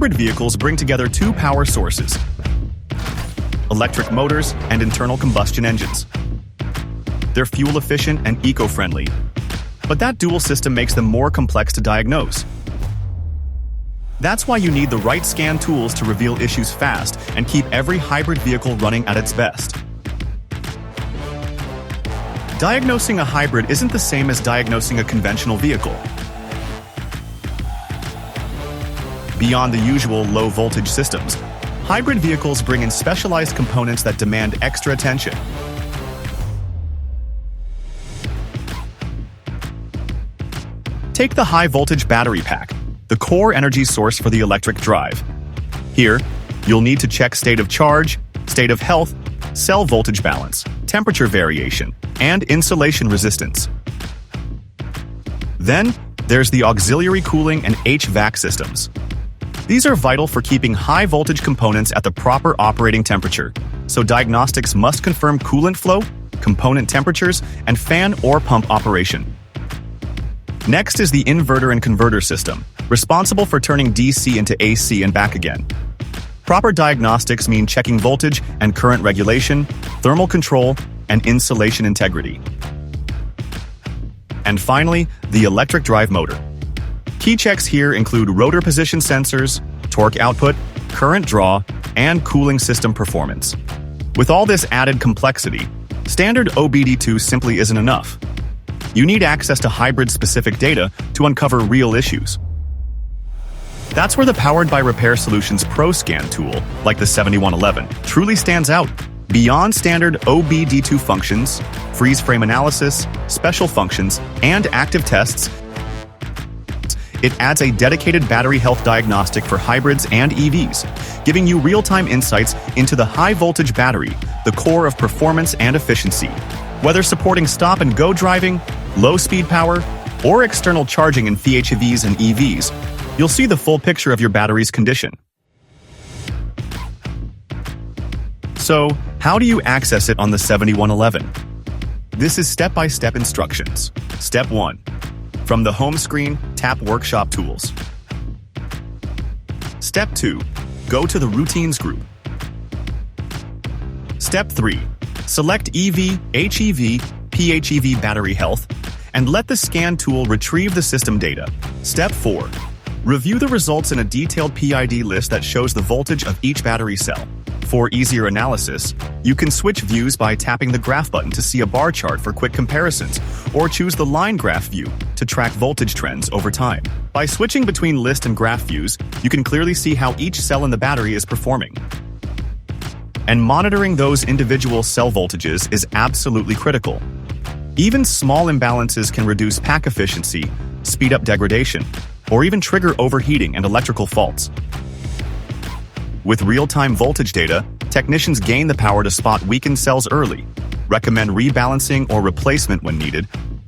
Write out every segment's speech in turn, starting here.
Hybrid vehicles bring together two power sources: electric motors and internal combustion engines. They're fuel-efficient and eco-friendly, but that dual system makes them more complex to diagnose. That's why you need the right scan tools to reveal issues fast and keep every hybrid vehicle running at its best. Diagnosing a hybrid isn't the same as diagnosing a conventional vehicle. Beyond the usual low-voltage systems, hybrid vehicles bring in specialized components that demand extra attention. Take the high-voltage battery pack, the core energy source for the electric drive. Here, you'll need to check state of charge, state of health, cell voltage balance, temperature variation, and insulation resistance. Then, there's the auxiliary cooling and HVAC systems. These are vital for keeping high-voltage components at the proper operating temperature, so diagnostics must confirm coolant flow, component temperatures, and fan or pump operation. Next is the inverter and converter system, responsible for turning DC into AC and back again. Proper diagnostics mean checking voltage and current regulation, thermal control, and insulation integrity. And finally, the electric drive motor. Key checks here include rotor position sensors, torque output, current draw, and cooling system performance. With all this added complexity, standard OBD2 simply isn't enough. You need access to hybrid-specific data to uncover real issues. That's where the Powered by RepairSolutionsPRO scan tool, like the 7111, truly stands out. Beyond standard OBD2 functions, freeze frame analysis, special functions, and active tests, it adds a dedicated battery health diagnostic for hybrids and EVs, giving you real-time insights into the high-voltage battery, the core of performance and efficiency. Whether supporting stop-and-go driving, low-speed power, or external charging in PHEVs and EVs, you'll see the full picture of your battery's condition. So, how do you access it on the 7111? This is step-by-step instructions. Step 1. From the home screen, tap Workshop Tools. Step 2. Go to the Routines group. Step 3. Select EV, HEV, PHEV battery health, and let the scan tool retrieve the system data. Step 4. Review the results in a detailed PID list that shows the voltage of each battery cell. For easier analysis, you can switch views by tapping the graph button to see a bar chart for quick comparisons, or choose the line graph view to track voltage trends over time. By switching between list and graph views, you can clearly see how each cell in the battery is performing. And monitoring those individual cell voltages is absolutely critical. Even small imbalances can reduce pack efficiency, speed up degradation, or even trigger overheating and electrical faults. With real-time voltage data, technicians gain the power to spot weakened cells early, recommend rebalancing or replacement when needed,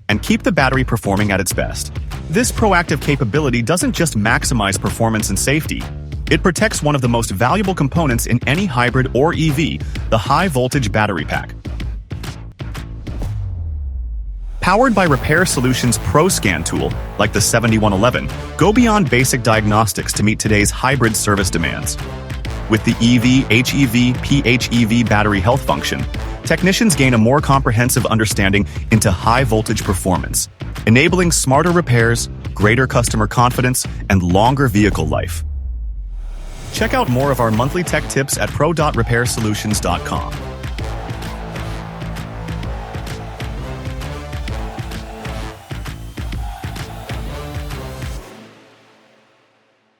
and keep the battery performing at its best. This proactive capability doesn't just maximize performance and safety, it protects one of the most valuable components in any hybrid or EV, the high-voltage battery pack. Powered by RepairSolutionsPRO scan tool, like the 7111, go beyond basic diagnostics to meet today's hybrid service demands. With the EV, HEV, PHEV battery health function, technicians gain a more comprehensive understanding into high-voltage performance, enabling smarter repairs, greater customer confidence, and longer vehicle life. Check out more of our monthly tech tips at pro.repairsolutions.com.